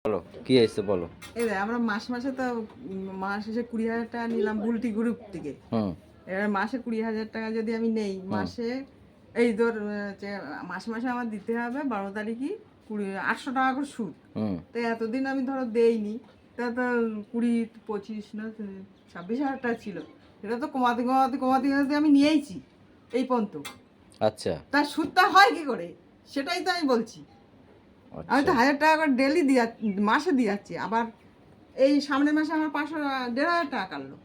বলো কি এসে বলো। এই দেখ আমরা মাসে মাসে তো মাস শেষে 20,000 টাকা নিলাম বুলটি গ্রুপ থেকে। হুম এবার মাসে 20,000 টাকা যদি আমি নেই হুম মাসে এই ধর মাসে মাসে আমার দিতে হবে 12 তারিখই 800 টাকা করে সুদ। হুম তো এতদিন আমি ধরো দেইনি, তা তো 20, 25 না 26,000 টাকা ছিল। সেটা তো কমাতে কমাতে কমাতে কমাতে আমি নিয়েইছি এই পর্যন্ত। আচ্ছা তার সুদটা হয় কি করে সেটাই তো আমি বলছি। আমি তো আচ্ছা 1,000 টাকা করে ডেলি দিয়ে মাসে দিয়ে যাচ্ছি। আবার এই সামনের মাসে আমার 500 1,500 টাকা কাটলো।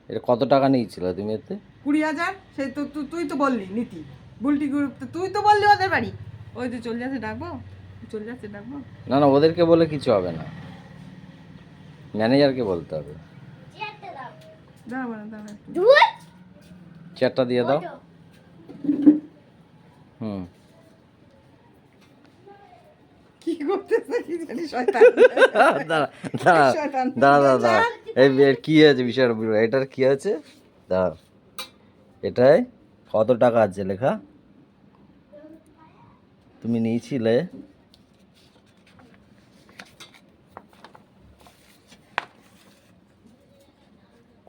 এটা কত টাকা নিয়েছিল তুমি এতে? 20,000। সেই তো তুই তো বললি নীতি বুলটি গ্রুপ, তো তুই তো বললি ওদের বাড়ি ওই যে চলে যাচ্ছে ডাকবো, চলে যাচ্ছে ডাকবো। না না, ওদেরকে বলে কিছু হবে না, ম্যানেজারকে বলতে হবে। দাঁড়াবো না দাঁড়া, চেয়ারটা দিয়ে দাও। হুম কি করতেছে কি জানি শয়তান। দাঁড়া দাঁড়া শয়তান। দাঁড়া দাঁড়া দাঁড়া, এই এর কি আছে বিষয়টা বুঝলো, এটার কি আছে? দাঁড়া, এটায় কত টাকা আছে লেখা? তুমি নিয়েছিলে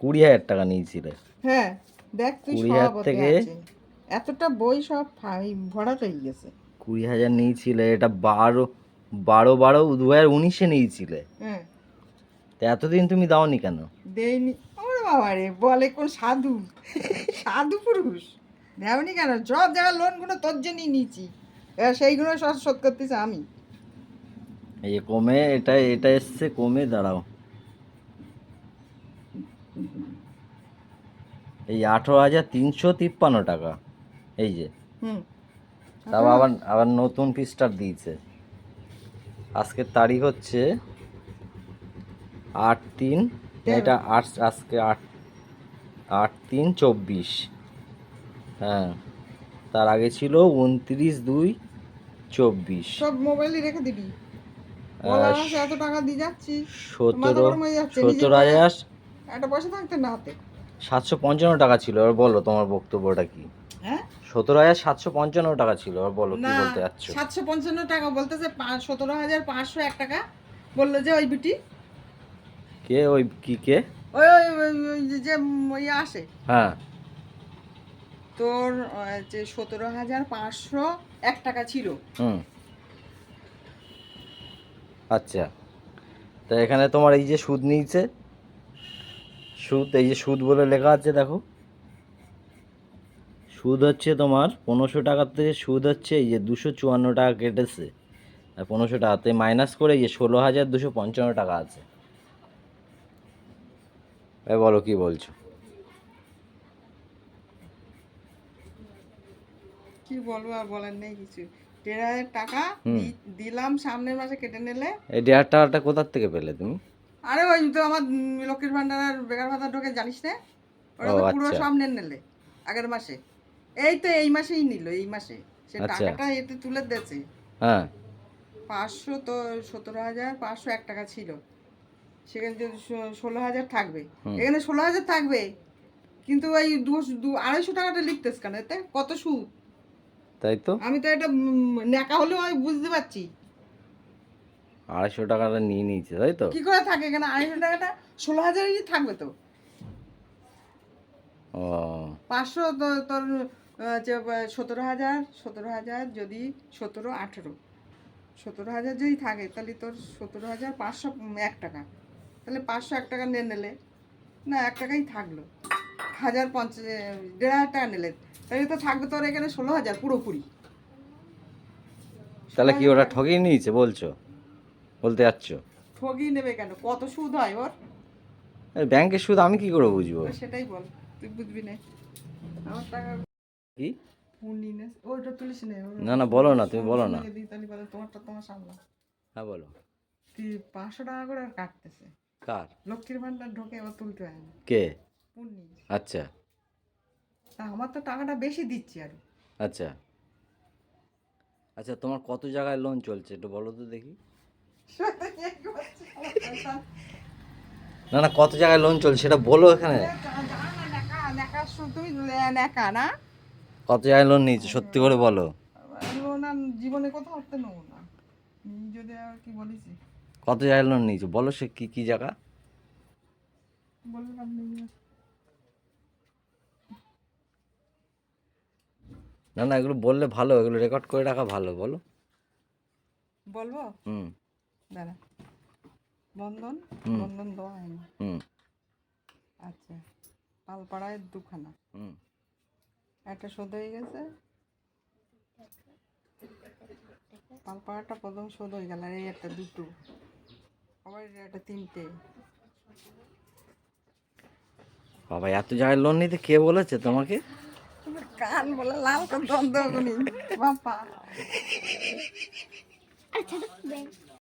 20,000 টাকা নিয়েছিলে। হ্যাঁ দেখ তুই 20,000 সব ওতে থেকে আছে, এতটা বই সব ভরা হয়ে গেছে। 20,000 নিয়েছিলে, এটা 12/12/2019-এ নিয়েছিলে। হ্যাঁ তা এতদিন তুমি দাওনি কেন? দেয়নি। ওরে বাবা রে, বলে কোন সাধু, সাধু পুরুষ। দেওনি কেন? সব জায়গায় লোনগুলো তোর জন্যই নিয়েছি, এবার সেইগুলো সব শোধ করতেছে আমি। এই যে কমে, এটা এটা এসছে কমে, দাঁড়াও, এই 18,353 টাকা, এই যে। হুম তারপর আবার আবার নতুন পিস্টার দিয়েছে। আজকের তারিখ হচ্ছে 8/3, এটা 8, আজকে 8/3/24। হ্যাঁ, তার আগে ছিল 29/2/24। সব মোবাইলই রেখে দিবি। বলা আছে এত টাকা দিয়ে যাচ্ছি, মাথা সতেরো গরম হয়ে যাচ্ছে নিজের সতেরো পায়ে হাজার একটা পয়সা থাকতে না হাতে। 755 টাকা ছিল। এবার বলো তোমার বক্তব্যটা কি? হ্যাঁ 17,755 টাকা ছিল। এবার বলো কি না, বলতে চাচ্ছ? 755 টাকা বলতেছে, 17,501 টাকা বললো যে ওই বিটি, কে ওই কি কে? ওই ওই ওই ওই যে ওই আসে হ্যাঁ তোর যে 17,501 টাকা ছিল। হুম আচ্ছা, তা এখানে তোমার এই যে সুদ নিয়েছে, সুদ, এই যে সুদ বলে লেখা আছে দেখো, সুদ হচ্ছে তোমার 1500 টাকার থেকে সুদ হচ্ছে এই যে 254 টাকা কেটেছে। আর 1500 টাকাতে মাইনাস করে এই যে 16,255 টাকা আছে। এবার বলো কি বলছো? কি বলবো, আর বলার নেই কিছু। 1,500 টাকা হুম, দিলাম, সামনের মাসে কেটে নিলে। এই 1,500 টাকাটা কোথার থেকে পেলে তুমি? আরে ওই তো আমার লক্ষ্মীর ভান্ডার আর বেকার ভাতা ঢোকে জানিস না, ওরা ও তো পুরো আচ্ছা সব নিলে আগের মাসে। এই তো এই মাসেই নিল, এই মাসে সে আচ্ছা, টাকাটা এতে তুলে দিয়েছে। হ্যাঁ 500 তো 17,501 টাকা ছিল, সেখানে যদি 16,000 থাকবে, হুম, এখানে 16,000 থাকবে, কিন্তু ওই 250 টাকাটা লিখতেস কেন? এতে কত সুদ? তাই তো। আমি তো এটা ন্যাকা হলেও আমি বুঝতে পারছি 250 টাকাটা নিয়ে নিয়েছে তাই তো। কি করে থাকে এখানে 250 টাকাটা। 16,000ই থাকবে তো। ও 500 তো তোর 17,000, 17,000 যদি 17, 18, 17,000 যদি থাকে তাহলে তোর 17,501 টাকা, তাহলে 501 টাকা নিয়ে নিলে না, 1 টাকাই থাকলো। 1,050, 1,500 টাকা নিলে তাহলে তো থাকবে তোর এখানে 16,000 পুরোপুরি। তাহলে কি 16,000 ওরা টাকা ঠকিয়ে নিয়েছে বলছো, বলতে যাচ্ছ? ঠগিয়ে নেবে কেন? কত সুদ হয় ওর? এই ব্যাংকের সুদ আমি কি করে বুঝবো? সেটাই বল, তুই বুঝবি না। আমার টাকা কি? ওইটা তুলিস না, না না, বলো না, তুমি বলো না। দিই তাহলে বলে তোমারটা তোমার সামলা। হ্যাঁ বলো। তুই 500 টাকা করে আর কাটতেছে, কার? লক্ষ্মীর ভান্ডার ঢোকে আবার তুলতে হয় না। কে? পুণ্যি। আচ্ছা তা আমার তো টাকাটা বেশি দিচ্ছি আর। আচ্ছা আচ্ছা, তোমার কত জায়গায় লোন চলছে একটু বলো তো দেখি। না না, কত জায়গায় লোন চলছে সেটা বলো এখানে। তুমি নেকা না, কত জায়গায় লোন নিয়েছো সত্যি করে বলো। না জীবনে কোথাও হতে নেবো না। যদি আর কি বলিস কত জায়গায় লোন নিয়েছো বলো, সে কি কি জায়গা? বললাম না। না না, এগুলো বললে ভালো, এগুলো রেকর্ড করে রাখা ভালো, বলো। বলবো হুম দাঁড়া। বন্ধন, হুম। বন্ধন দেওয়া হয়নি। হুম আচ্ছা, পালপাড়ায় দুখানা, হুম। একটা শোধ হয়ে গেছে। পালপাড়াটা প্রথম শোধ হয়ে গেল, আর এই একটা দুটো, আবার এই একটা তিনটে। বাবা, এত জায়গায় লোন নিতে কে বলেছে তোমাকে? তোমার কান বলে লাল করে দ্বন্দ্ব বাবা।